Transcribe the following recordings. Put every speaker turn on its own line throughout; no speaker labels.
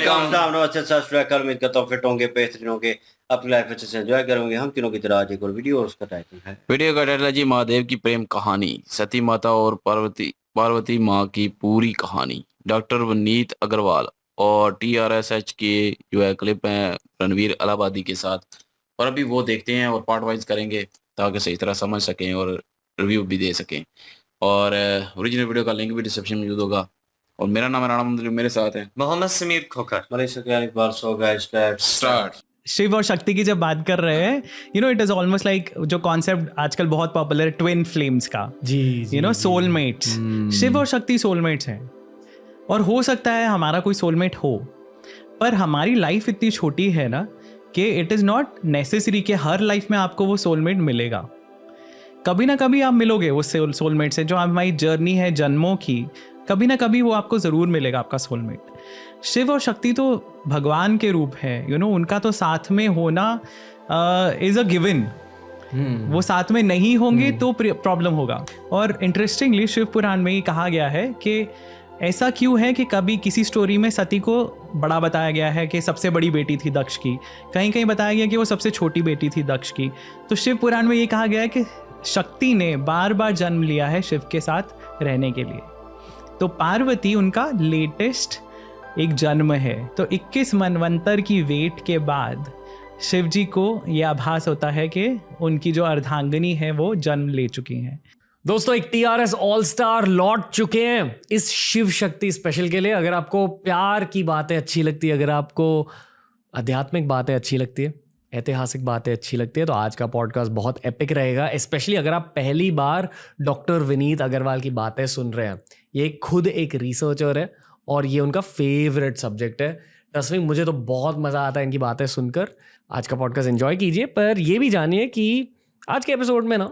नमस्ते, सत श्री अकाल। उम्मीद करता हूँ फिट होंगे, बेहतरीन होंगे, अपनी लाइफ अच्छे से एंजॉय करेंगे। हम तीनों की तरह आज एक और वीडियो और उसका टाइटल है
वीडियो का टाइटल है जी महादेव की प्रेम कहानी, सती माता और पार्वती माँ की पूरी कहानी। डॉक्टर वनीत अग्रवाल और TRSH के जो है क्लिप हैं रणवीर अलाहाबादी के साथ, और अभी वो देखते हैं और पार्ट वाइज करेंगे ताकि सही तरह समझ सकें और रिव्यू भी दे सकें। और ओरिजिनल वीडियो का लिंक भी डिस्क्रिप्शन में मौजूद होगा। और मेरा नाम है राणा मंदिर, मेरे साथ है
मोहम्मद समीर खोखर।
स्टार्ट।
शिव और शक्ति की जब बात कर रहे हैं, इट इज ऑलमोस्ट लाइक जो कॉन्सेप्ट आजकल बहुत पॉपुलर है ट्विन फ्लेम्स का,
जी
सोलमेट्स। शिव और शक्ति सोलमेट्स हैं, और हो सकता है हमारा कोई सोलमेट हो, पर हमारी लाइफ इतनी छोटी है ना कि इट इज़ नॉट नेसेसरी कि हर लाइफ में आपको वो सोलमेट मिलेगा। कभी ना कभी आप मिलोगे उस सोलमेट से। जो हमारी जर्नी है जन्मों की, कभी ना कभी वो आपको ज़रूर मिलेगा, आपका सोलमेट। शिव और शक्ति तो भगवान के रूप है, उनका तो साथ में होना इज़ अ गिवन। वो साथ में नहीं होंगे तो प्रॉब्लम होगा। और इंटरेस्टिंगली शिव पुराण में ये कहा गया है कि ऐसा क्यों है कि कभी किसी स्टोरी में सती को बड़ा बताया गया है कि सबसे बड़ी बेटी थी दक्ष की, कहीं कहीं बताया गया कि वो सबसे छोटी बेटी थी दक्ष की। तो शिव पुराण में ये कहा गया है कि शक्ति ने बार बार जन्म लिया है शिव के साथ रहने के लिए। तो पार्वती उनका लेटेस्ट एक जन्म है। तो 21 मनवंतर की वेट के बाद शिव जी को यह आभास होता है कि उनकी जो अर्धांगिनी है वो जन्म ले चुकी हैं।
दोस्तों, एक TRS ऑल स्टार लौट चुके हैं इस शिव शक्ति स्पेशल के लिए। अगर आपको प्यार की बातें अच्छी लगती है, अगर आपको आध्यात्मिक बातें अच्छी लगती है, ऐतिहासिक बातें अच्छी लगती है, तो आज का पॉडकास्ट बहुत एपिक रहेगा। स्पेशली अगर आप पहली बार डॉक्टर विनीत अग्रवाल की बातें सुन रहे हैं। ये खुद एक रिसर्चर है और ये उनका फेवरेट सब्जेक्ट है। ट्रस्ट मी, मुझे तो बहुत मज़ा आता है इनकी बातें सुनकर। आज का पॉडकास्ट एंजॉय कीजिए, पर ये भी जानिए कि आज के एपिसोड में ना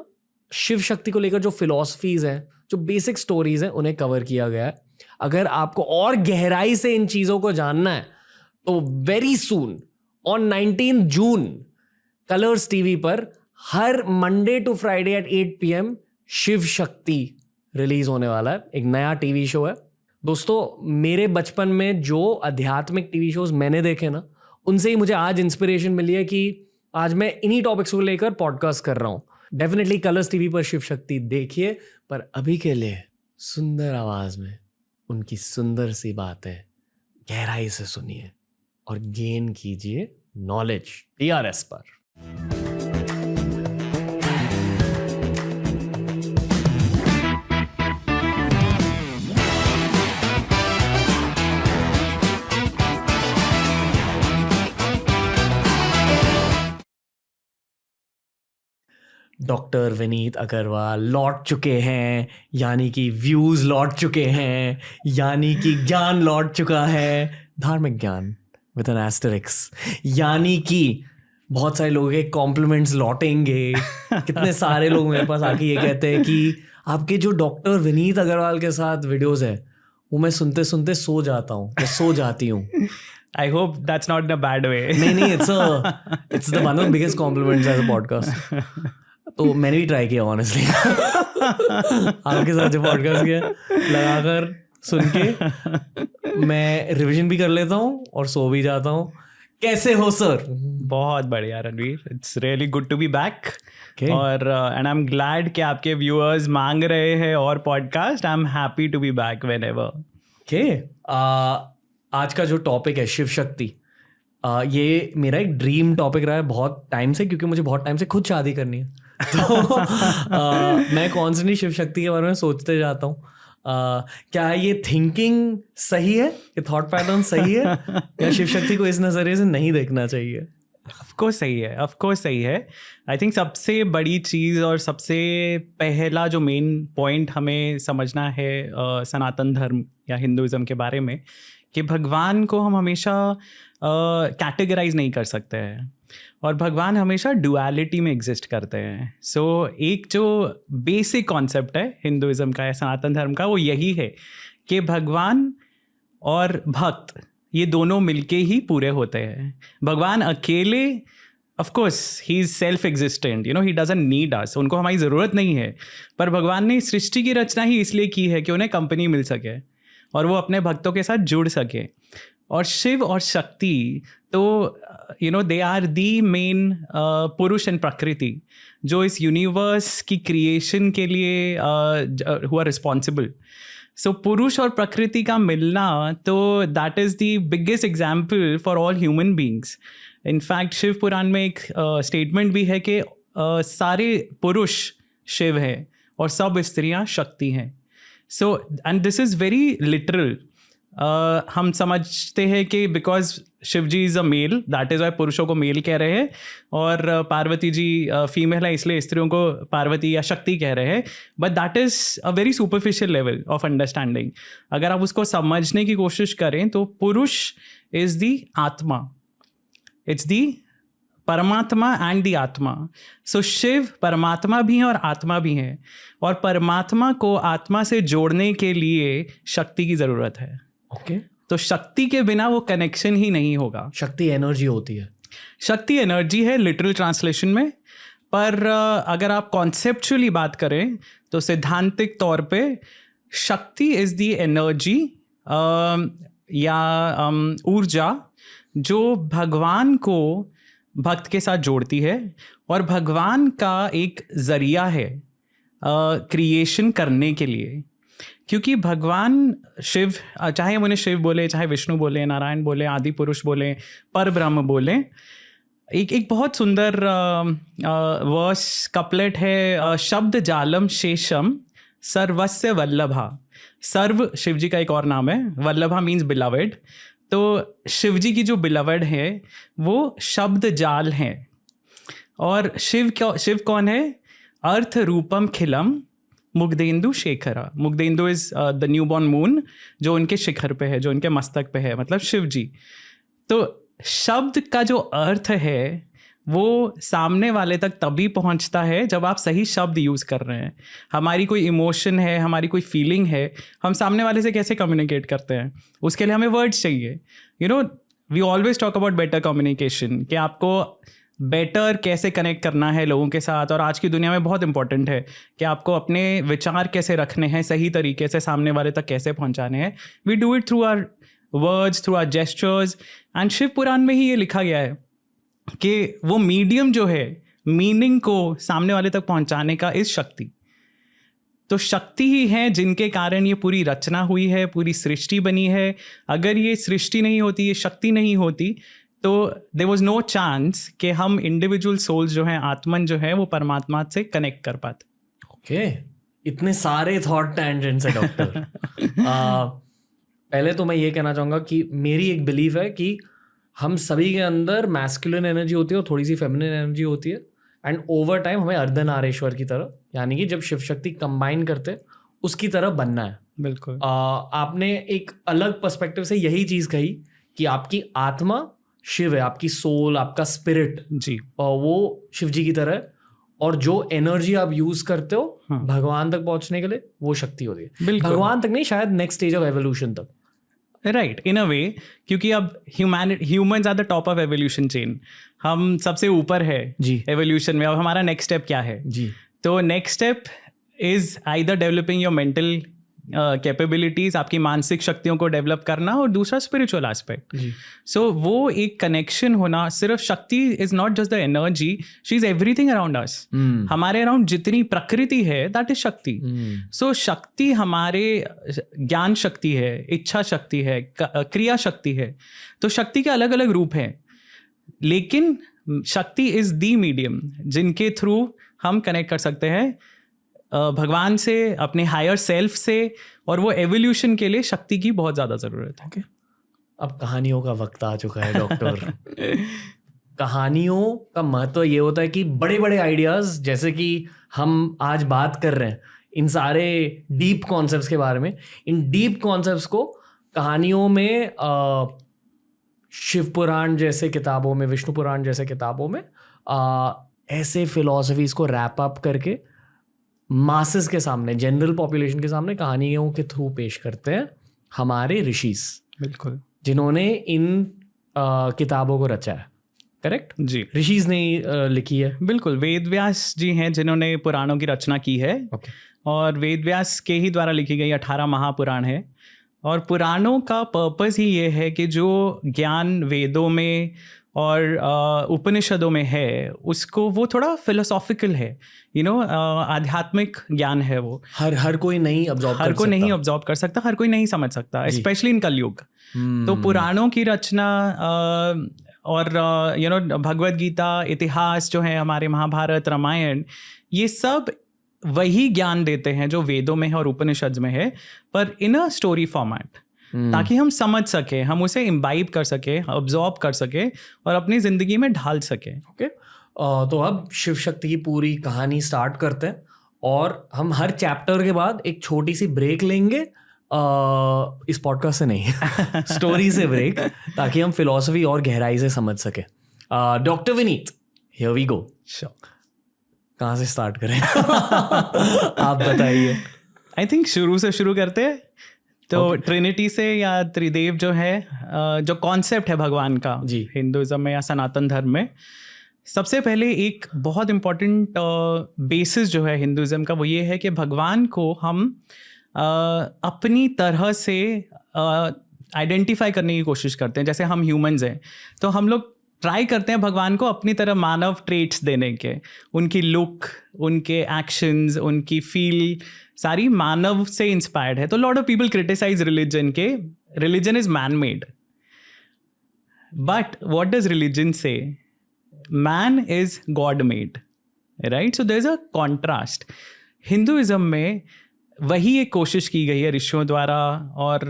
शिव शक्ति को लेकर जो फिलॉसफीज़ हैं, जो बेसिक स्टोरीज़ हैं, उन्हें कवर किया गया है। अगर आपको और गहराई से इन चीज़ों को जानना है तो very soon on 19 June Colors TV पर हर Monday to Friday at 8 PM Shiv Shakti release होने वाला है। एक नया TV शो है। दोस्तों, मेरे बचपन में जो आध्यात्मिक TV शोज मैंने देखे ना, उनसे ही मुझे आज इंस्पिरेशन मिली है कि आज मैं इन्हीं टॉपिक्स को लेकर पॉडकास्ट कर रहा हूँ। डेफिनेटली कलर्स TV पर शिव शक्ति देखिए, पर अभी के लिए सुंदर आवाज में उनकी सुंदर सी बातें गहराई से सुनिए और गेन कीजिए नॉलेज TRS पर। डॉक्टर विनीत अग्रवाल लौट चुके हैं, यानी कि व्यूज लौट चुके हैं, यानी कि ज्ञान लौट चुका है, धार्मिक ज्ञान विद एन एस्टेरिक्स, यानी कि बहुत सारे लोगों के कॉम्प्लीमेंट्स लौटेंगे। कितने सारे लोग मेरे पास आके ये कहते हैं कि आपके जो डॉक्टर विनीत अग्रवाल के साथ वीडियोस है वो मैं सुनते सुनते सो जाता हूँ, मैं सो जाती हूँ।
I hope that's not in a bad way.
नहीं, it's the one of the biggest compliments as a podcast. तो मैंने भी ट्राई किया ऑनेस्टली। आपके साथ जो पॉडकास्ट किया लगाकर सुन के मैं रिवीजन भी कर लेता हूँ और सो भी जाता हूँ। कैसे हो सर?
बहुत बढ़िया Ranveer, it's really good to be back. और एंड आई एम ग्लैड कि आपके व्यूअर्स मांग रहे हैं और podcast. I am happy to be back whenever.
आज का जो टॉपिक है शिव शक्ति, ये मेरा एक ड्रीम टॉपिक रहा है बहुत टाइम से, क्योंकि मुझे बहुत टाइम से खुद शादी करनी है। तो मैं कॉन्स्टेंटली शिव शक्ति के बारे में सोचते जाता हूँ। क्या ये थिंकिंग सही है, ये थॉट पैटर्न सही है, या शिव शक्ति को इस नज़रिए से नहीं देखना चाहिए?
ऑफकोर्स सही है, ऑफकोर्स सही है। आई थिंक सबसे बड़ी चीज़ और सबसे पहला जो मेन पॉइंट हमें समझना है सनातन धर्म या हिंदुज़म के बारे में, कि भगवान को हम हमेशा कैटेगराइज नहीं कर सकते हैं, और भगवान हमेशा डुअलिटी में एग्जिस्ट करते हैं। सो एक जो बेसिक कॉन्सेप्ट है हिंदुइज्म का या सनातन धर्म का, वो यही है कि भगवान और भक्त ये दोनों मिलके ही पूरे होते हैं। भगवान अकेले, of course he is self existent, he doesn't need us, उनको हमारी ज़रूरत नहीं है। पर भगवान ने सृष्टि की रचना ही इसलिए की है कि उन्हें कंपनी मिल सके और वो अपने भक्तों के साथ जुड़ सके। और शिव और शक्ति तो दे आर दी मेन पुरुष एंड प्रकृति जो इस यूनिवर्स की क्रिएशन के लिए हुआ रिस्पॉन्सिबल. सो पुरुष और प्रकृति का मिलना तो that is the biggest example for all human beings. In fact Shiv Puran में एक स्टेटमेंट भी है कि सारे पुरुष शिव हैं और सब स्त्रियां शक्ति हैं. So and this is very literal. हम समझते हैं कि because Shiv ji is a male, that is why पुरुषों को मेल कह रहे हैं और पार्वती जी फीमेल है इसलिए स्त्रियों को पार्वती या शक्ति कह रहे हैं. But that is a very superficial level of understanding. अगर आप उसको समझने की कोशिश करें तो पुरुष इज़ दी आत्मा, इट्स दी परमात्मा एंड दी आत्मा. सो शिव परमात्मा भी हैं और आत्मा भी हैं, और परमात्मा को आत्मा से जोड़ने के लिए शक्ति की ज़रूरत है.
ओके.
तो शक्ति के बिना वो कनेक्शन ही नहीं होगा.
शक्ति एनर्जी होती है.
शक्ति एनर्जी है लिटरल ट्रांसलेशन में, पर अगर आप कॉन्सेप्चुअली बात करें तो सैद्धांतिक तौर पे शक्ति इज़ दी एनर्जी या ऊर्जा जो भगवान को भक्त के साथ जोड़ती है और भगवान का एक ज़रिया है क्रिएशन करने के लिए. क्योंकि भगवान शिव, चाहे हम उन्हें शिव बोले, चाहे विष्णु बोले, नारायण बोले, आदि पुरुष बोले, पर ब्रह्म बोले, एक बहुत सुंदर वर्स कपलेट है, शब्द जालम शेषम सर्वस्य वल्लभा. सर्व शिव जी का एक और नाम है, वल्लभा मीन्स बिलवेड. तो शिव जी की जो बिलवेड है वो शब्द जाल हैं. और शिव कौन है? अर्थ रूपम खिलम मुग्धेंदु शेखरा. मुग्धेंदु is the newborn moon जो उनके शिखर पे है, जो उनके मस्तक पे है, मतलब शिव जी. तो शब्द का जो अर्थ है वो सामने वाले तक तभी पहुंचता है जब आप सही शब्द यूज़ कर रहे हैं. हमारी कोई इमोशन है, हमारी कोई फीलिंग है, हम सामने वाले से कैसे कम्युनिकेट करते हैं? उसके लिए हमें वर्ड्स चाहिए. We always talk about better communication, कि आपको बेटर कैसे कनेक्ट करना है लोगों के साथ. और आज की दुनिया में बहुत इंपॉर्टेंट है कि आपको अपने विचार कैसे रखने हैं, सही तरीके से सामने वाले तक कैसे पहुंचाने हैं. We do it through our words, through our gestures. And Shiv Puran में ही ये लिखा गया है कि वो मीडियम जो है मीनिंग को सामने वाले तक पहुंचाने का इस शक्ति. तो शक्ति ही है जिनके कारण ये पूरी रचना हुई है, पूरी सृष्टि बनी है. अगर ये सृष्टि नहीं होती, ये शक्ति नहीं होती, तो देयर वाज नो चांस कि हम इंडिविजुअल सोल्स जो हैं, आत्मन जो है, वो परमात्मा से कनेक्ट कर पाते.
ओके. इतने सारे थॉट टेंजेंट्स है डॉक्टर. पहले तो मैं ये कहना चाहूँगा कि मेरी एक बिलीफ है कि हम सभी के अंदर मैस्कुलिन एनर्जी होती है और थोड़ी सी फेमिनिन एनर्जी होती है. एंड ओवर टाइम हमें अर्धनारीश्वर की तरह, यानी कि जब शिव शक्ति कंबाइन करते उसकी तरह बनना है.
बिल्कुल.
आपने एक अलग पर्सपेक्टिव से यही चीज़ कही कि आपकी आत्मा शिव है, आपकी सोल, आपका स्पिरिट
जी,
और वो शिव जी की तरह है, और जो एनर्जी आप यूज करते हो भगवान तक पहुंचने के लिए वो शक्ति होती है. भगवान तक नहीं, शायद नेक्स्ट स्टेज ऑफ एवोल्यूशन तक.
राइट, इन अ वे, क्योंकि अब humans are the top of evolution chain. हम सबसे ऊपर है
जी
एवोल्यूशन में. अब हमारा नेक्स्ट स्टेप क्या है
जी? तो
next step is either developing your mental capabilities, आपकी मानसिक शक्तियों को डेवलप करना, और दूसरा स्पिरिचुअल एस्पेक्ट. सो वो एक कनेक्शन होना. सिर्फ शक्ति is not just the energy, she is everything around us. हमारे अराउंड जितनी प्रकृति है दैट इज शक्ति. सो शक्ति हमारे ज्ञान शक्ति है, इच्छा शक्ति है, क्रिया शक्ति है. तो शक्ति के अलग अलग रूप हैं, लेकिन शक्ति इज द मीडियम जिनके थ्रू हम कनेक्ट कर सकते हैं भगवान से, अपने हायर सेल्फ से. और वो एवोल्यूशन के लिए शक्ति की बहुत ज़्यादा ज़रूरत है.
अब कहानियों का वक्त आ चुका है डॉक्टर. कहानियों का महत्व ये होता है कि बड़े बड़े आइडियाज़, जैसे कि हम आज बात कर रहे हैं इन सारे डीप कॉन्सेप्ट्स के बारे में, इन डीप कॉन्सेप्ट्स को कहानियों में, शिव पुराण जैसे किताबों में, विष्णु पुराण जैसे किताबों में ऐसे फिलॉसफीज को रैप अप करके मासेस के सामने, जनरल पॉपुलेशन के सामने कहानियों के थ्रू पेश करते हैं हमारे ऋषिस.
बिल्कुल.
जिन्होंने इन किताबों को रचा है. करेक्ट
जी,
ऋषिस ने लिखी है.
बिल्कुल. वेद व्यास जी हैं जिन्होंने पुराणों की रचना की है. और वेद व्यास के ही द्वारा लिखी गई 18 महापुराण है. और पुराणों का पर्पस ही ये है कि जो ज्ञान वेदों में और उपनिषदों में है उसको वो थोड़ा फिलोसॉफिकल है, आध्यात्मिक ज्ञान है वो।
हर कोई नहीं अब्जॉर्ब
हर कोई नहीं ऑब्जॉर्व कर सकता, हर कोई नहीं समझ सकता, स्पेशली इन कलयुग। तो पुराणों की रचना और भगवद गीता, इतिहास जो है हमारे, महाभारत, रामायण, ये सब वही ज्ञान देते हैं जो वेदों में है और उपनिषद में है, पर इन अ स्टोरी फॉर्मेट, ताकि हम समझ सके, हम उसे इम्बाइब कर सके, ऑब्जॉर्ब कर सके और अपनी जिंदगी में ढाल सके।
ओके, तो अब शिव शक्ति की पूरी कहानी स्टार्ट करते हैं और हम हर चैप्टर के बाद एक छोटी सी ब्रेक लेंगे, इस पॉडकास्ट से नहीं स्टोरी से ब्रेक, ताकि हम फिलॉसफी और गहराई से समझ सके। Doctor Vineet, here we go. कहाँ से स्टार्ट करें आप बताइए।
आई थिंक शुरू से शुरू करते हैं। तो ट्रिनिटी से, या त्रिदेव जो है, जो कॉन्सेप्ट है भगवान का
जी,
हिंदुइज्म में या सनातन धर्म में, सबसे पहले एक बहुत इम्पॉर्टेंट बेसिस जो है हिंदुइज्म का, वो ये है कि भगवान को हम अपनी तरह से आइडेंटिफाई करने की कोशिश करते हैं। जैसे हम ह्यूमंस हैं तो हम लोग ट्राई करते हैं भगवान को अपनी तरह मानव ट्रेट्स देने के, उनकी लुक, उनके एक्शंस, उनकी फील सारी मानव से इंस्पायर्ड है। तो lot of people criticize religion के religion is man made, but what does religion say? Man is God made, right? So there is a contrast. Hinduism में वही एक कोशिश की गई है ऋषियों द्वारा, और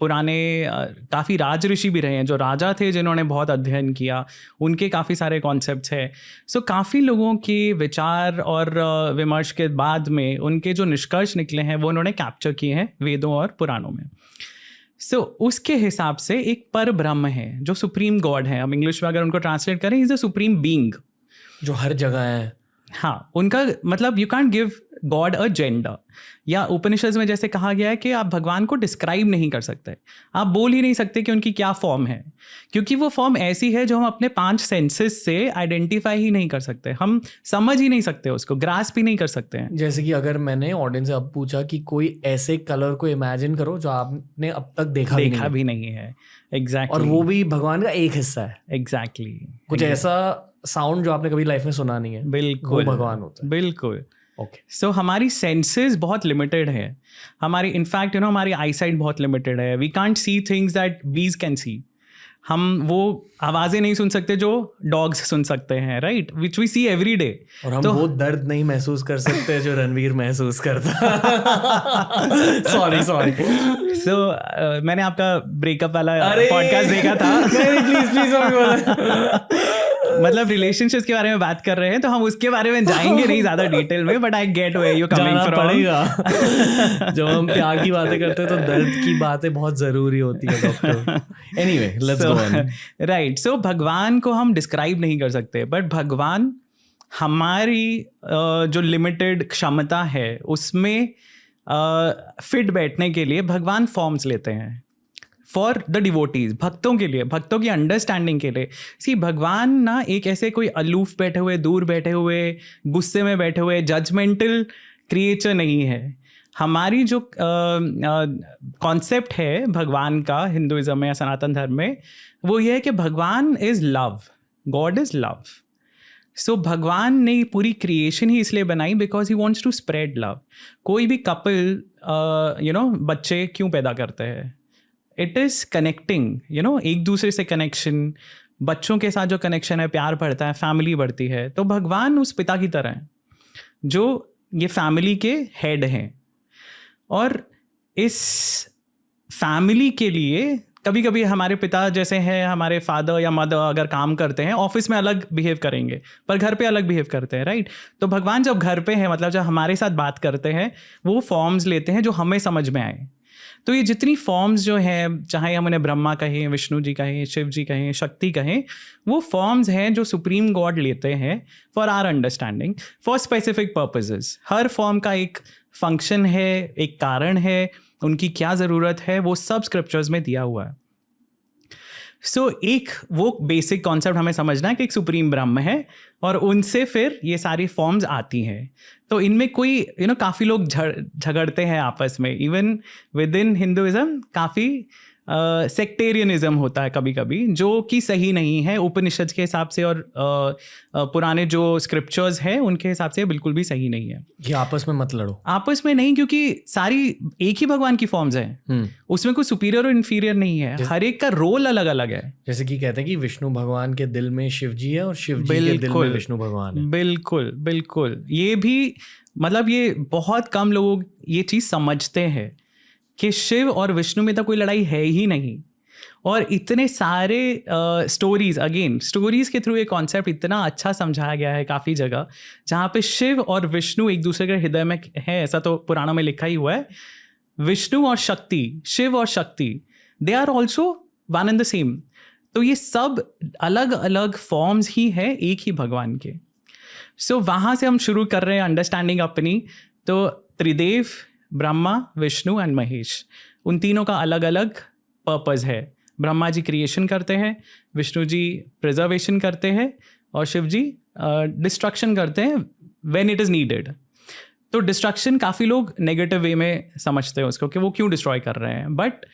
पुराने काफ़ी राज ऋषि भी रहे हैं जो राजा थे, जिन्होंने बहुत अध्ययन किया, उनके काफ़ी सारे कॉन्सेप्ट्स हैं। सो काफ़ी लोगों के विचार और विमर्श के बाद में उनके जो निष्कर्ष निकले हैं वो उन्होंने कैप्चर किए हैं वेदों और पुराणों में। सो उसके हिसाब से एक पर ब्रह्म है जो सुप्रीम गॉड है। हम इंग्लिश में अगर उनको ट्रांसलेट करें, इज अ सुप्रीम बीइंग
जो हर जगह है।
हाँ, उनका मतलब you can't give God a gender, या उपनिषद में जैसे कहा गया है कि आप भगवान को डिस्क्राइब नहीं कर सकते, आप बोल ही नहीं सकते कि उनकी क्या फॉर्म है, क्योंकि वो फॉर्म ऐसी है जो हम अपने 5 सेंसेस से आइडेंटिफाई ही नहीं कर सकते, हम समझ ही नहीं सकते उसको, ग्रास्प ही नहीं कर सकते हैं।
जैसे कि अगर मैंने ऑडियंस से अब पूछा कि कोई ऐसे कलर को इमेजिन करो जो आपने अब तक देखा
भी नहीं है, एग्जैक्टली,
और वो भी भगवान का एक हिस्सा है,
एग्जैक्टली,
कुछ ऐसा साउंड जो आपने कभी लाइफ में सुना नहीं है,
बिल्कुल
भगवान होता है।
बिल्कुल।
ओके,
सो हमारी सेंसेस बहुत लिमिटेड है, हमारी इनफैक्ट हमारी आईसाइट बहुत लिमिटेड है। We can't see things that bees can see. हम वो आवाज़ें नहीं सुन सकते जो डॉग्स सुन सकते हैं, right, which we see every day.
और हम वो दर्द नहीं महसूस कर सकते जो रणवीर महसूस करता सॉरी
सो मैंने आपका ब्रेकअप वाला पॉडकास्ट देखा था
प्लीज
मतलब रिलेशनशिप्स के बारे में बात कर रहे हैं तो हम उसके बारे में जाएंगे नहीं ज्यादा डिटेल में, but I get where you coming from.
पड़ेगा जब हम प्यार की बातें करते हैं तो दर्द की बातें बहुत जरूरी होती है doctor. Anyway, let's go on.
Right, so भगवान को हम डिस्क्राइब नहीं कर सकते, बट भगवान हमारी जो लिमिटेड क्षमता है उसमें फिट बैठने के लिए भगवान फॉर्म्स लेते हैं फॉर द डिवोटीज, भक्तों के लिए, भक्तों की अंडरस्टैंडिंग के लिए। सी, भगवान ना एक ऐसे कोई अलूफ बैठे हुए, दूर बैठे हुए, गुस्से में बैठे हुए जजमेंटल क्रिएचर नहीं है। हमारी जो कॉन्सेप्ट है भगवान का हिंदुइज्म में या सनातन धर्म में, वो ये है कि भगवान is love, God is love. So भगवान ने पूरी क्रिएशन ही इसलिए बनाई because he wants to spread love. कोई भी कपल बच्चे क्यों पैदा करते हैं? इट इज़ कनेक्टिंग, एक दूसरे से कनेक्शन, बच्चों के साथ जो कनेक्शन है, प्यार बढ़ता है, फैमिली बढ़ती है। तो भगवान उस पिता की तरह है जो ये फैमिली के हेड हैं, और इस फैमिली के लिए कभी कभी हमारे पिता जैसे हैं, हमारे फादर या मदर अगर काम करते हैं, ऑफिस में अलग बिहेव करेंगे पर घर पे अलग बिहेव करते हैं, राइट? तो भगवान जब घर पे है, मतलब जब हमारे साथ बात करते हैं, वो फॉर्म्स लेते हैं जो हमें समझ में आए। तो ये जितनी फॉर्म्स जो हैं, चाहे हम उन्हें ब्रह्मा कहें, विष्णु जी कहें, शिव जी कहें, शक्ति कहें, वो फॉर्म्स हैं जो सुप्रीम गॉड लेते हैं for our understanding, for specific purposes. हर फॉर्म का एक फंक्शन है, एक कारण है, उनकी क्या ज़रूरत है, वो सब स्क्रिप्चर्स में दिया हुआ है। सो एक वो बेसिक कॉन्सेप्ट हमें समझना है कि एक सुप्रीम ब्रह्म है और उनसे फिर ये सारी फॉर्म्स आती हैं। तो इनमें कोई काफ़ी लोग झगड़ते हैं आपस में, इवन विद इन हिंदुइज्म काफ़ी सेक्टेरियनिज्म होता है कभी कभी, जो कि सही नहीं है उपनिषद के हिसाब से, और पुराने जो स्क्रिप्चर्स हैं उनके हिसाब से बिल्कुल भी सही नहीं है।
ये आपस में मत लड़ो।
आपस में नहीं, क्योंकि सारी एक ही भगवान की फॉर्म्स हैं, उसमें कोई सुपीरियर और इन्फीरियर नहीं है, हर एक का रोल अलग अलग है।
जैसे कि कहते हैं कि विष्णु भगवान के दिल में शिव जी है और शिव जी के दिल में विष्णु भगवान है।
बिल्कुल बिल्कुल, ये भी मतलब ये बहुत कम लोग ये चीज़ समझते हैं कि शिव और विष्णु में तो कोई लड़ाई है ही नहीं। और इतने सारे स्टोरीज के थ्रू ये कॉन्सेप्ट इतना अच्छा समझाया गया है काफ़ी जगह, जहाँ पे शिव और विष्णु एक दूसरे के हृदय में है, ऐसा तो पुराणों में लिखा ही हुआ है। विष्णु और शक्ति, शिव और Shakti, they are also one and the same. तो ये सब अलग अलग फॉर्म्स ही हैं एक ही भगवान के। सो वहाँ से हम शुरू कर रहे हैं अंडरस्टैंडिंग अपनी। तो त्रिदेव, ब्रह्मा, विष्णु एंड महेश, उन तीनों का अलग अलग पर्पस है। ब्रह्मा जी क्रिएशन करते हैं, विष्णु जी प्रिजर्वेशन करते हैं, और शिव जी डिस्ट्रक्शन करते हैं व्हेन इट इज़ नीडेड। तो डिस्ट्रक्शन काफ़ी लोग नेगेटिव वे में समझते हैं उसको कि वो क्यों डिस्ट्रॉय कर रहे हैं, बट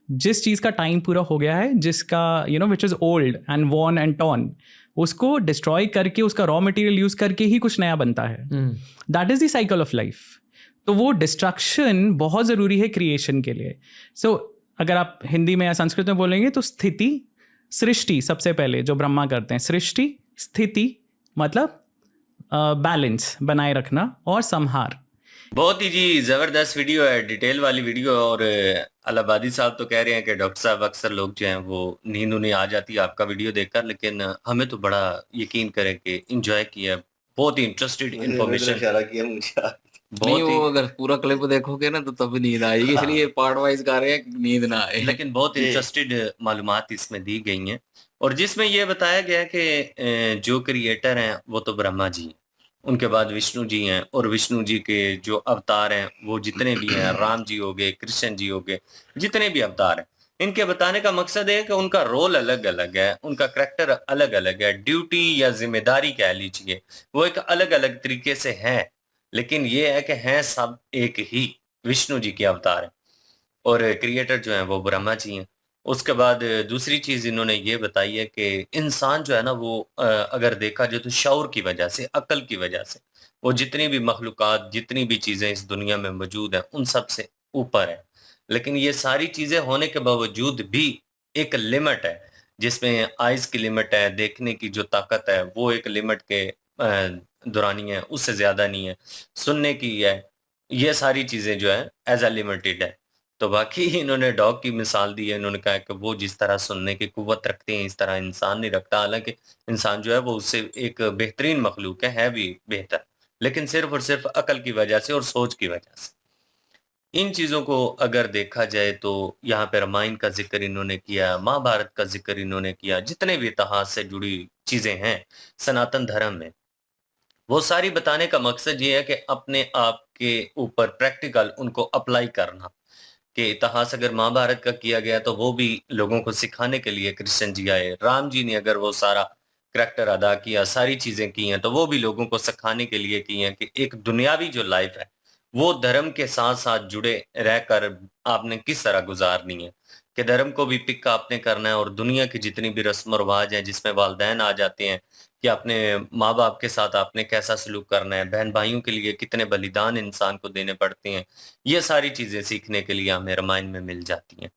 जिस चीज़ का टाइम पूरा हो गया है, जिसका which is old and worn and torn, उसको डिस्ट्रॉय करके उसका रॉ मटेरियल यूज़ करके ही कुछ नया बनता है। That is the cycle of life. तो वो डिस्ट्रक्शन बहुत ज़रूरी है क्रिएशन के लिए। सो अगर आप हिंदी में या संस्कृत में बोलेंगे तो स्थिति, सृष्टि सबसे पहले जो ब्रह्मा करते हैं, सृष्टि, स्थिति मतलब बैलेंस बनाए रखना, और संहार।
बहुत ही जी जबरदस्त वीडियो है, डिटेल वाली वीडियो। और अलाहाबादी साहब तो कह रहे हैं कि डॉक्टर साहब अक्सर लोग जो हैं वो नींद उन्हें आ जाती है आपका वीडियो देखकर, लेकिन हमें तो बड़ा यकीन करें कि इंजॉय किया, बहुत ही इंटरेस्टेड इंफॉर्मेशन किया मुझे।
नहीं, वो अगर पूरा क्लिप देखोगे ना तो तब नींद आएगी, इसलिए पार्ट वाइज कर रहे हैं नींद ना आए।
लेकिन बहुत इंटरेस्टेड मालूमात इसमें दी गई हैं, और जिसमें ये बताया गया है कि जो क्रिएटर हैं वो तो ब्रह्मा जी हैं, उनके बाद विष्णु जी हैं, और विष्णु जी के जो अवतार हैं वो जितने भी हैं, राम जी हो गए, कृष्ण जी हो गए, जितने भी अवतार हैं, इनके बताने का मकसद है कि उनका रोल अलग अलग है, उनका करैक्टर अलग अलग है, ड्यूटी या जिम्मेदारी कह लीजिए वो एक अलग अलग तरीके से है, लेकिन ये है कि हैं सब एक ही विष्णु जी के अवतार हैं, और क्रिएटर जो है वो ब्रह्मा जी हैं। उसके बाद दूसरी चीज इन्होंने ये बताई है कि इंसान जो है ना वो अगर देखा जाए तो शऊर की वजह से, अक्ल की वजह से, वो जितनी भी मखलूकात, जितनी भी चीजें इस दुनिया में मौजूद हैं उन सब से ऊपर है। लेकिन ये सारी चीजें होने के बावजूद भी एक लिमिट है, जिसमें आइज की लिमिट है, देखने की जो ताकत है वो एक लिमिट के दौरानी है, उससे ज्यादा नहीं है, सुनने की है, ये सारी चीजें जो है एज अ लिमिटेड है। तो बाकी इन्होंने डॉग की मिसाल दी है, इन्होंने कहा कि वो जिस तरह सुनने की कुव्वत रखते हैं इस तरह इंसान नहीं रखता, हालांकि इंसान जो है वो उससे एक बेहतरीन मखलूक है भी बेहतर, लेकिन सिर्फ और सिर्फ अकल की वजह से और सोच की वजह से। इन चीजों को अगर देखा जाए तो यहाँ पे रामायण का जिक्र इन्होंने किया, महाभारत का जिक्र इन्होंने किया, जितने भी इतिहास से जुड़ी चीजें हैं सनातन धर्म में, वो सारी बताने का मकसद ये है कि अपने आप के ऊपर प्रैक्टिकल उनको अप्लाई करना, कि इतिहास अगर महाभारत का किया गया तो वो भी लोगों को सिखाने के लिए कृष्ण जी आए, राम जी ने अगर वो सारा करैक्टर अदा किया, सारी चीजें की हैं, तो वो भी लोगों को सिखाने के लिए की हैं कि एक दुनियावी जो लाइफ है वो धर्म के साथ साथ जुड़े रहकर आपने किस तरह गुजारनी है, कि धर्म को भी पिक आपने करना है, और दुनिया की जितनी भी रस्म रिवाज हैं जिसमें वालिदैन आ जाते हैं कि अपने माँ बाप के साथ आपने कैसा सलूक करना है, बहन भाइयों के लिए कितने बलिदान इंसान को देने पड़ते हैं, ये सारी चीजें सीखने के लिए हमें रामायण में मिल जाती हैं।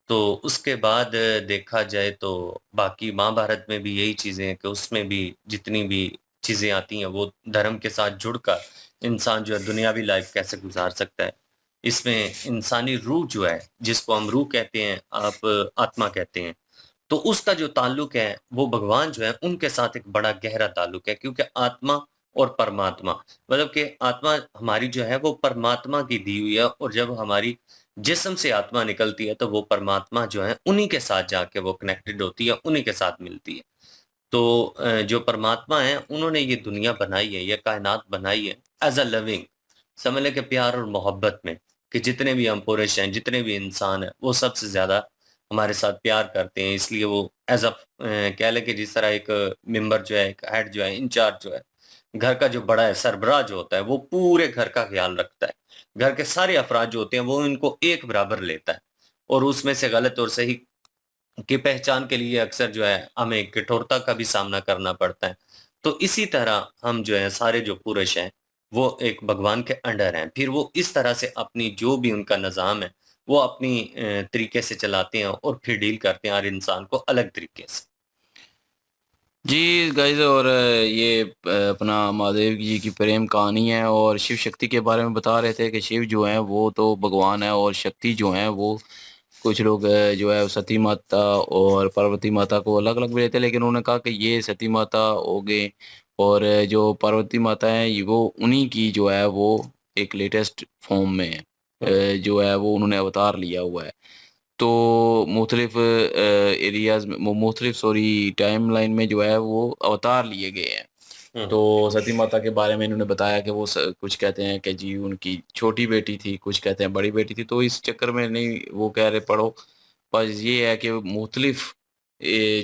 तो उसके बाद देखा जाए तो बाकी महाभारत में भी यही चीजें हैं कि उसमें भी जितनी भी चीजें आती हैं वो धर्म के साथ जुड़कर इंसान जो है दुनियावी लाइफ कैसे गुजार सकता है। इसमें इंसानी रूह जो है, जिसको हम रूह कहते हैं, आप आत्मा कहते हैं, तो उसका जो ताल्लुक है वो भगवान जो है उनके साथ एक बड़ा गहरा ताल्लुक है, क्योंकि आत्मा और परमात्मा मतलब कि आत्मा हमारी जो है वो परमात्मा की दी हुई है, और जब हमारी जिस्म से आत्मा निकलती है तो वो परमात्मा जो है उन्हीं के साथ जाके वो कनेक्टेड होती है, उन्हीं के साथ मिलती है। तो जो परमात्मा है उन्होंने ये दुनिया बनाई है, ये कायनात बनाई है एज अ लविंग, समझ लें कि प्यार और मोहब्बत में, कि जितने भी हम पुरुष हैं, जितने भी इंसान हैं, वो सबसे ज्यादा हमारे साथ प्यार करते हैं, इसलिए वो एज़ कह लें कि जिस तरह एक मेंबर जो है, एक हेड जो है, इंचार्ज जो है, घर का जो बड़ा है, सरबराह जो होता है, वो पूरे घर का ख़्याल रखता है। घर के सारे अफ़राद जो होते हैं, वो इनको एक बराबर लेता है और उसमें से गलत और सही की पहचान के लिए अक्सर जो है हमें कठोरता का भी सामना करना पड़ता है। तो इसी तरह हम जो है सारे जो पुरुष हैं, वो एक भगवान के अंडर हैं। फिर वो इस तरह से अपनी जो भी उनका निज़ाम है, वो अपनी तरीके से चलाते हैं और फिर डील करते हैं हर इंसान को अलग तरीके से।
जी गाइस, और ये अपना महादेव जी की प्रेम कहानी है और शिव शक्ति के बारे में बता रहे थे कि शिव जो हैं वो तो भगवान है और शक्ति जो हैं वो कुछ लोग जो है सती माता और पार्वती माता को अलग अलग भी लेते हैं, लेकिन उन्होंने कहा कि ये सती माता हो गए और जो पार्वती माता है वो उन्हीं की जो है वो एक लेटेस्ट फॉर्म में है। जो है वो उन्होंने अवतार लिया हुआ है। तो मुख्तलिफ एरियाज़ में मुख्तलिफ सॉरी टाइमलाइन में जो है वो अवतार लिए गए हैं।
हुँ,
तो सती माता के बारे में इन्होंने बताया कि वो कुछ कहते हैं कि जी उनकी छोटी बेटी थी, कुछ कहते हैं बड़ी बेटी थी। तो इस चक्कर में नहीं वो कह रहे पढ़ो, बस ये है कि मुख्तलिफ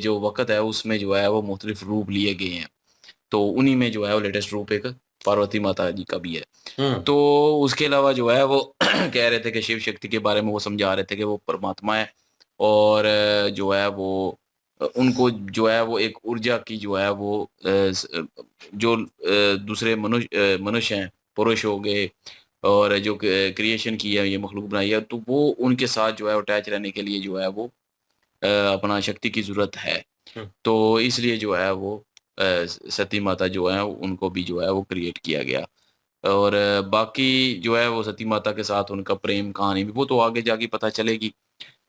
जो वक़्त है उसमें जो है वो मुख्तलिफ रूप लिए गए हैं। तो उन्हीं में जो है वो लेटेस्ट रूप एक पार्वती माता जी का भी है।
हुँ,
तो उसके अलावा जो है वो कह रहे थे कि शिव शक्ति के बारे में वो समझा रहे थे कि वो परमात्मा है और जो है वो उनको जो है वो एक ऊर्जा की जो है वो जो दूसरे मनुष्य हैं, पुरुष हो गए और जो क्रिएशन की है ये मखलूक बनाई है, तो वो उनके साथ जो है अटैच रहने के लिए जो है वो अपना शक्ति की ज़रूरत है।
हुँ,
तो इसलिए जो है वो सती माता जो है उनको भी जो है वो क्रिएट किया गया। और बाकी जो है वो सती माता के साथ उनका प्रेम कहानी भी वो तो आगे जाके पता चलेगी।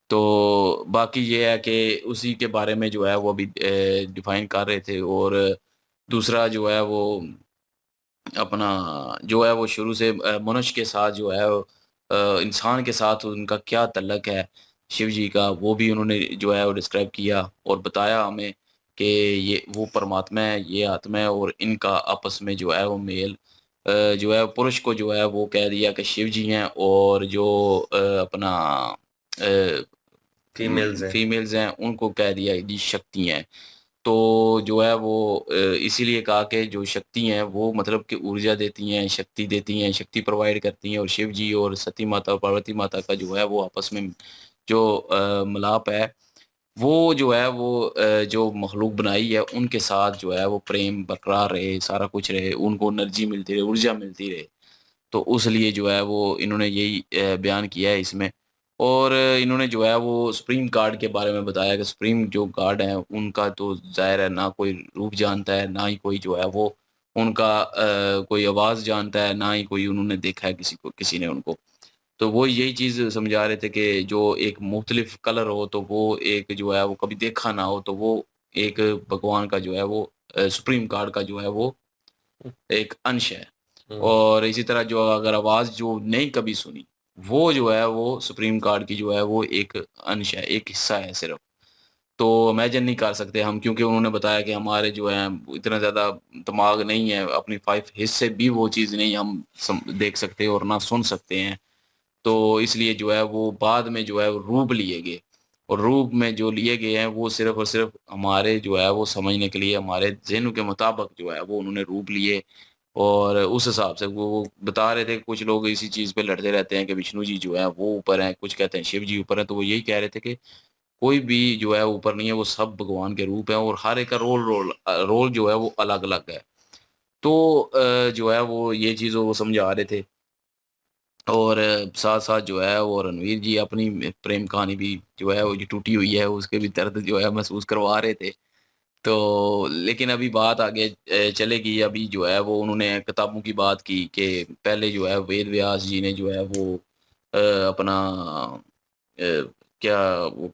तो बाकी ये है कि उसी के बारे में जो है वो अभी डिफ़ाइन कर रहे थे और दूसरा जो है वो अपना जो है वो शुरू से मनुष्य के साथ जो है इंसान के साथ उनका क्या तल्लक है शिव जी का, वो भी उन्होंने जो है वो डिस्क्राइब किया और बताया हमें कि ये वो परमात्मा है, ये आत्मा है और इनका आपस में जो है वो मेल जो है पुरुष को जो है वो कह दिया कि शिव जी हैं और जो अपना
फीमेल्स हैं।
फीमेल्स हैं उनको कह दिया जी शक्ति हैं। तो जो है वो इसीलिए कहा कि जो शक्ति हैं वो मतलब कि ऊर्जा देती हैं, शक्ति देती हैं, शक्ति प्रोवाइड करती हैं और शिव जी और सती माता और पार्वती माता का जो है वो आपस में जो मिलाप है, वो जो है वो जो मखलूक बनाई है उनके साथ जो है वो प्रेम बरकरार रहे, सारा कुछ रहे, उनको एनर्जी मिलती रहे, ऊर्जा मिलती रहे। तो उस लिए जो है वो इन्होंने यही बयान किया है इसमें और इन्होंने जो है वो सुप्रीम कार्ड के बारे में बताया कि सुप्रीम जो गार्ड हैं उनका तो ज़ाहिर है ना कोई रूप जानता है, ना ही कोई जो है वो उनका कोई आवाज़ जानता है, ना ही कोई उन्होंने देखा है किसी ने उनको। तो वो यही चीज़ समझा रहे थे कि जो एक मुख्तलिफ कलर हो तो वो एक जो है वो कभी देखा ना हो तो वो एक भगवान का जो है वो सुप्रीम कार्ड का जो है वो
हुँ,
एक अंश है।
हुँ,
और इसी तरह जो अगर आवाज़ जो नहीं कभी सुनी, वो जो है वो सुप्रीम कार्ड की जो है वो एक अंश है, एक हिस्सा है सिर्फ़। तो इमेजिन नहीं कर सकते हम क्योंकि उन्होंने बताया कि हमारे जो है इतना ज़्यादा दिमाग नहीं है, अपनी 5 हिस्से भी वो चीज़ नहीं हम देख सकते और ना सुन सकते हैं। तो इसलिए जो है वो बाद में जो है वो रूप लिए गए और रूप में जो लिए गए हैं वो सिर्फ़ और सिर्फ़ हमारे जो है वो समझने के लिए हमारे ज़हन के मुताबिक जो है वो उन्होंने रूप लिए और उस हिसाब से वो बता रहे थे कि कुछ लोग इसी चीज़ पे लड़ते रहते हैं कि विष्णु जी जो है वो ऊपर हैं, कुछ कहते हैं शिव जी ऊपर हैं, तो वो यही कह रहे थे कि कोई भी जो है ऊपर नहीं है, वो सब भगवान के रूप हैं और हर एक का रोल जो है वो अलग-अलग है। तो जो है वो ये चीज़ वो समझा रहे थे और साथ-साथ जो है वो रणवीर जी अपनी प्रेम कहानी भी जो है वो जो टूटी हुई है उसके भी दर्द जो है महसूस करवा रहे थे। तो लेकिन अभी बात आगे चलेगी, अभी जो है वो उन्होंने किताबों की बात की कि पहले जो है वेद व्यास जी ने जो है वो अपना क्या वो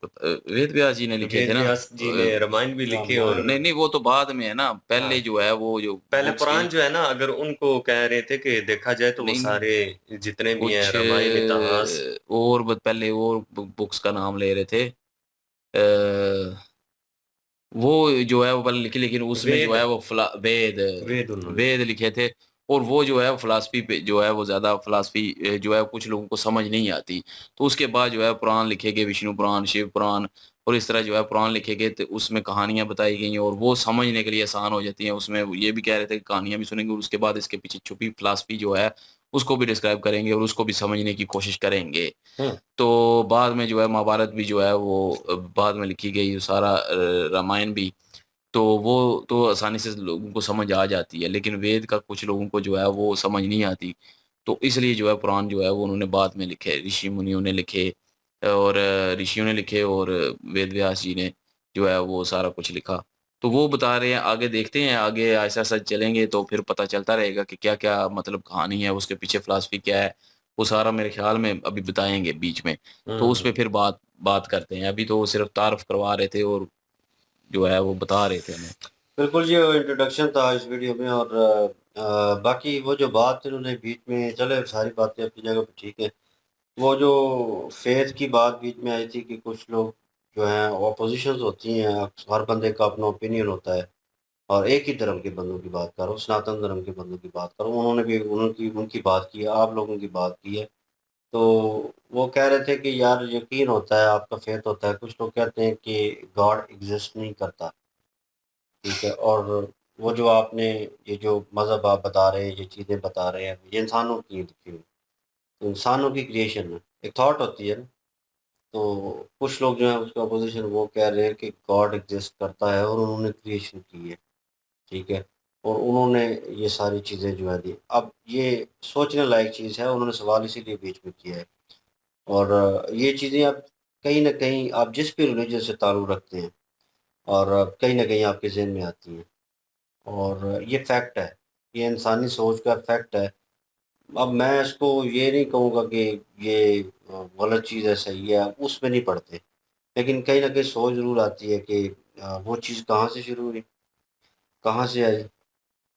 वेद व्यास जी ने लिखे थे
वेद
ना
व्यास जी ने रामायण भी लिखे और
नहीं, नहीं वो तो बाद में है ना, पहले
हाँ,
जो है वो जो
पहले
बुक्स की
पुराण जो है ना अगर उनको कह रहे थे कि देखा जाए तो वो
नहीं, नहीं
सारे जितने भी हैं
कुछ
रामायण, इतिहास
और पहले और बुक्स का नाम ले रहे थे। अ वो जो है वो पहले लिखी लेकिन उसमें जो
वेद
है वो वेद
वेद उन्होंने
वेद लिखे थे और वो जो है फ़िलासफ़ी पे जो है वो ज़्यादा फ़िलासफ़ी जो है कुछ लोगों को समझ नहीं आती। तो उसके बाद जो है पुराण लिखे गए, विष्णु पुराण, शिव पुराण और इस तरह जो है पुराण लिखे गए, तो उसमें कहानियाँ बताई गई हैं और वो समझने के लिए आसान हो जाती हैं। उसमें वो ये भी कह रहे थे कि कहानियाँ भी सुनेंगे और उसके बाद इसके पीछे छुपी फ़िलासफ़ी जो है, उसको भी डिस्क्राइब करेंगे और उसको भी समझने की कोशिश करेंगे।
हुँ,
तो बाद में जो है महाभारत भी जो है वो बाद में लिखी गई, सारा रामायण भी। तो वो तो आसानी से लोगों को समझ आ जाती है, लेकिन वेद का कुछ लोगों को जो है वो समझ नहीं आती। तो इसलिए जो है पुराण जो है वो उन्होंने बाद में लिखे, ऋषि-मुनियों ने लिखे और ऋषियों ने लिखे और वेद व्यास जी ने जो है वो सारा कुछ लिखा। तो वो बता रहे हैं, आगे देखते हैं, आगे ऐसा-ऐसा चलेंगे तो फिर पता चलता रहेगा कि क्या-क्या मतलब कहानी है, उसके पीछे फ़िलॉसफ़ी क्या है। वो सारा मेरे ख़्याल में अभी बताएँगे बीच में। तो उस
हुँ।
पे फिर बात बात करते हैं। अभी तो वो सिर्फ़ तारुफ़ करवा रहे थे और जो है वो बता रहे थे हमें।
बिल्कुल, ये इंट्रोडक्शन था इस वीडियो में और बाकी वो जो बात इन्होंने बीच में चले सारी बातें अपनी जगह पे ठीक है। वो जो फ़ेथ की बात बीच में आई थी कि कुछ लोग जो हैं ऑपोज़िशंस होती हैं, हर बंदे का अपना ओपिनियन होता है और एक ही धर्म के बंदों की बात कर रहा हूँ, सनातन धर्म के बंदों की बात कर रहा हूँ। उन्होंने भी उनकी उनकी बात की है, आप लोगों की बात की है। तो वो कह रहे थे कि यार यकीन होता है, आपका फ़ेथ होता है। कुछ लोग कहते हैं कि गॉड एक्ज़िस्ट नहीं करता, ठीक है? और वो जो आपने ये जो मज़हब आप बता रहे हैं, ये चीज़ें बता रहे हैं, ये इंसानों की लिखी हुई, तो इंसानों की क्रिएशन है। एक थॉट होती है ना, तो कुछ लोग जो हैं उसके अपोज़िशन वो कह रहे हैं कि गॉड एक्ज़िस्ट करता है और उन्होंने क्रिएशन की है, ठीक है? और उन्होंने ये सारी चीज़ें जो है दी। अब ये सोचने लायक चीज़ है, उन्होंने सवाल इसीलिए बीच में किया है और ये चीज़ें आप कहीं न कहीं आप जिस भी रिलीजन से ताल्लुक़ रखते हैं और कहीं न कहीं आपके ज़हन में आती हैं और ये फैक्ट है, ये इंसानी सोच का फैक्ट है। अब मैं इसको ये नहीं कहूँगा कि ये गलत चीज़ है, सही है, उसमें नहीं पड़ते। लेकिन कहीं न कहीं सोच ज़रूर आती है कि वो चीज़ कहाँ से शुरू हुई, कहाँ से आई,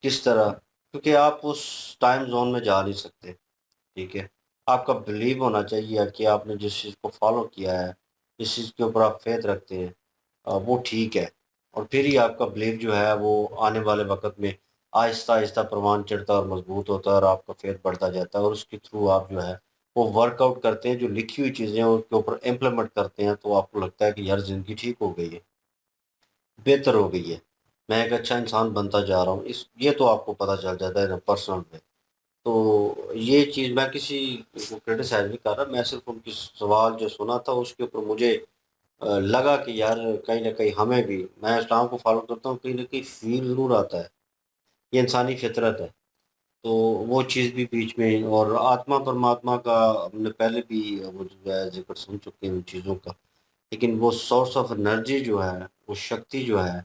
किस तरह? क्योंकि आप उस टाइम ज़ोन में जा नहीं सकते, ठीक है? आपका बिलीव होना चाहिए कि आपने जिस चीज़ को फ़ॉलो किया है, जिस चीज़ के ऊपर आप फ़ेथ रखते हैं वो ठीक है और फिर ही आपका बिलीव जो है वो आने वाले वक़्त में आहिस्ता-आहिस्ता प्रमाण चढ़ता और मज़बूत होता है और आपका फ़ेथ बढ़ता जाता है और उसके थ्रू आप जो है वो वर्कआउट करते हैं, जो लिखी हुई चीज़ें हैं उनके ऊपर इम्प्लीमेंट करते हैं, तो आपको लगता है कि यार ज़िंदगी ठीक हो गई है, बेहतर हो गई है। मैं एक अच्छा इंसान बनता जा रहा हूँ। इस ये तो आपको पता चल जाता है ना पर्सनल में। तो ये चीज़ मैं किसी को क्रिटिसाइज़ नहीं कर रहा, मैं सिर्फ़ उनकी सवाल जो सुना था उसके ऊपर मुझे लगा कि यार कहीं न कहीं हमें भी मैं इस्लाम को फ़ॉलो करता हूँ, कहीं न कहीं फ़ील ज़रूर आता है। ये इंसानी फ़ितरत है। तो वो चीज़ भी बीच में और आत्मा परमात्मा का हमने पहले भी वो जो है ज़िक्र सुन चुके हैं उन चीज़ों का। लेकिन वो सोर्स ऑफ एनर्जी जो है, वो शक्ति जो है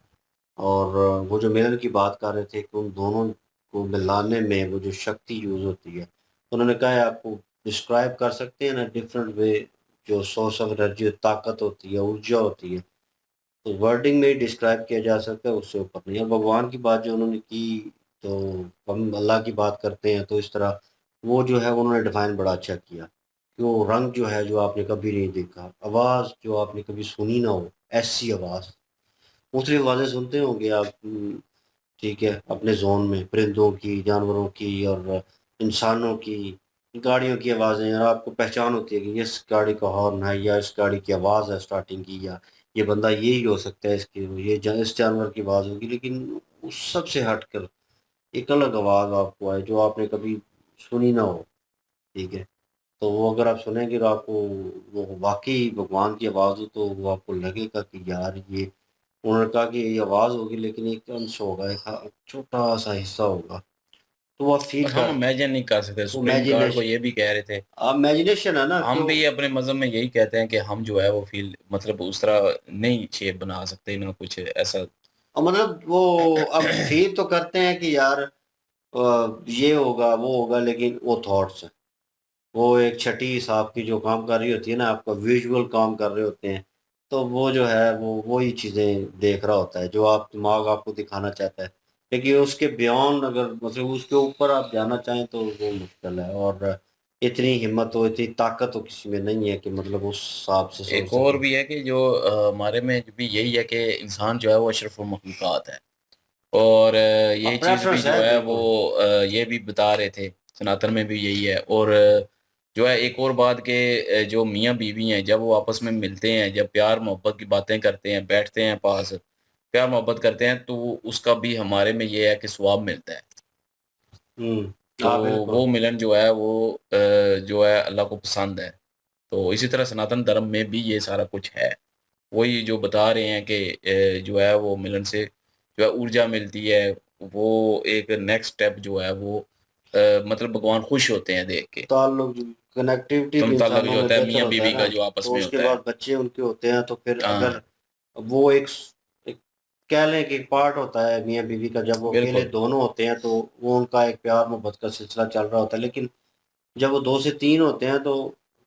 और वो जो मिलन की बात कर रहे थे कि उन दोनों को मिलाने में वो जो शक्ति यूज़ होती है। तो उन्होंने कहा है आपको डिस्क्राइब कर सकते हैं ना डिफरेंट वे जो सोर्स ऑफ एनर्जी ताकत होती है, ऊर्जा होती है। तो वर्डिंग में ही डिस्क्राइब किया जा सकता है, उससे ऊपर नहीं। और भगवान की बात जो उन्होंने की, तो हम अल्लाह की बात करते हैं, तो इस तरह वो जो है उन्होंने डिफ़ाइन बड़ा अच्छा किया कि वो रंग जो है, जो आपने कभी नहीं देखा, आवाज़ जो आपने कभी सुनी ना हो, ऐसी आवाज़। मुख्तलिफ़ आवाज़ें सुनते होंगे आप ठीक है, अपने ज़ोन में परिंदों की, जानवरों की और इंसानों की, गाड़ियों की आवाज़ें और आपको पहचान होती है कि इस गाड़ी का हॉर्न है या इस गाड़ी की आवाज़ है स्टार्टिंग की या ये बंदा यही हो सकता है इसकी ये ज इस जानवर की आवाज़ होगी। लेकिन उस सब से हटकर एक अलग आवाज़ आपको आए जो आपने कभी सुनी ना हो, ठीक है? तो वो अगर आप सुनेंगे तो आपको वो वाक़ई भगवान की आवाज़ हो तो वो आपको लगेगा कि यार ये उन्होंने कहा कि ये आवाज़ होगी लेकिन एक अंश होगा, एक छोटा-सा हिस्सा होगा। तो वो आप फ़ील
पर हम
कर
इमेजिन नहीं कर सकते, सुप्रीम गॉड को
इमेजिनेश
ये भी कह रहे थे।
इमेजिनेशन है ना कि
हम
वो
भी अपने मज़हब में यही कहते हैं कि हम जो है वो फ़ील मतलब उस तरह नहीं शेप बना सकते, ना कुछ ऐसा।
मतलब वो अब फ़ील तो करते हैं कि यार ये होगा, वो होगा लेकिन वो थॉट्स हैं। वो एक छठी हिसाब की जो काम कर रही होती है ना, आपका विज़ुअल काम कर रहे होते हैं, तो वो जो है वो वही चीज़ें देख रहा होता है, जो आप दिमाग आपको दिखाना चाहता है। लेकिन उसके बियॉन्ड अगर मतलब उसके ऊपर आप जाना चाहें तो वो मुश्किल है और इतनी हिम्मत हो, इतनी ताकत तो किसी में नहीं है कि मतलब उस हिसाब से सोच
एक और
सके।
भी है कि जो हमारे में भी यही है कि इंसान जो है वो अशरफुल मखलूक़ात है। और ये चीज भी
preference
जो
है,
है
बिल्कुल।
वो ये भी बता रहे थे सनातन में भी यही है। और जो है एक और बात के जो मियाँ बीवी हैं जब वो आपस में मिलते हैं, जब प्यार मोहब्बत की बातें करते हैं, बैठते हैं पास, प्यार मोहब्बत करते हैं, तो उसका भी हमारे में ये है कि स्वाब मिलता है। तो
हाँ बिल्कुल।
वो मिलन जो है वो जो है अल्लाह को पसंद है। तो इसी तरह सनातन धर्म में भी ये सारा कुछ है। वही जो बता रहे हैं कि जो है वो मिलन से जो है ऊर्जा मिलती है, वो एक नेक्स्ट स्टेप जो है वो मतलब भगवान खुश होते हैं देख के।
ताल्लुक, कनेक्टिविटी भी
ताल्लुक
इंसानों
जो
में
होता है
बेहतर
मियाँ
होता है
बीवी
ना,
का जो आपस
तो
में
उसके
होता है।
बाद बच्चे उनके होते हैं, तो फिर
हाँ
अगर वो एक कह लें कि पार्ट होता है मियाँ बीवी का, जब वो अकेले
बिल्कुल
दोनों होते हैं तो वो उनका एक प्यार मोहब्बत का सिलसिला चल रहा होता है। लेकिन जब वो 2 से 3 होते हैं तो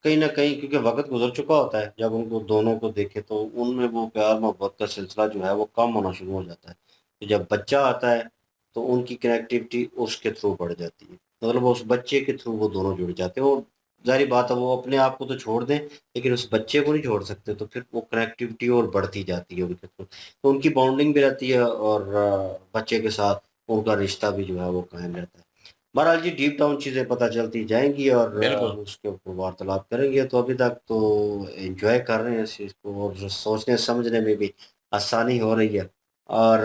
कहीं न कहीं, क्योंकि वक़्त गुज़र चुका होता है, जब उनको दोनों को देखें तो उनमें वो प्यार मोहब्बत का सिलसिला जो है वो कम होना शुरू हो जाता है। तो जब बच्चा आता है तो उनकी कनेक्टिविटी उसके थ्रू बढ़ जाती है। मतलब उस बच्चे के थ्रू वो दोनों जुड़ जाते हैं। वो ज़ाहिर-सी बात है, वो अपने आप को तो छोड़ दें, लेकिन उस बच्चे को नहीं छोड़ सकते, तो फिर वो कनेक्टिविटी और बढ़ती जाती है उनके थ्रू। तो उनकी बॉन्डिंग भी रहती है और बच्चे के साथ उनका रिश्ता भी जो है वो कायम रहता है। बहरहाल जी, डीप डाउन चीज़ें पता चलती जाएँगी और
बिल्कुल।
उसके ऊपर वार्तालाप करेंगे। तो अभी तक तो एन्जॉय कर रहे हैं इस चीज़ को, और सोचने समझने में भी आसानी हो रही है। और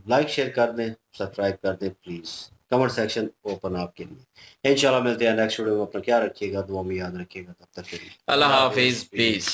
लाइक शेयर कर दें, सब्सक्राइब कर दें प्लीज़। कमेंट सेक्शन ओपन आपके लिए। इंशाल्लाह मिलते हैं नेक्स्ट वीडियो में। अपना ख्याल रखिएगा, दुआ में याद रखिएगा। तब तक के लिए
अल्लाह
अल्लाह हाफ़िज़,
हाफिज,
पीस।
पीस।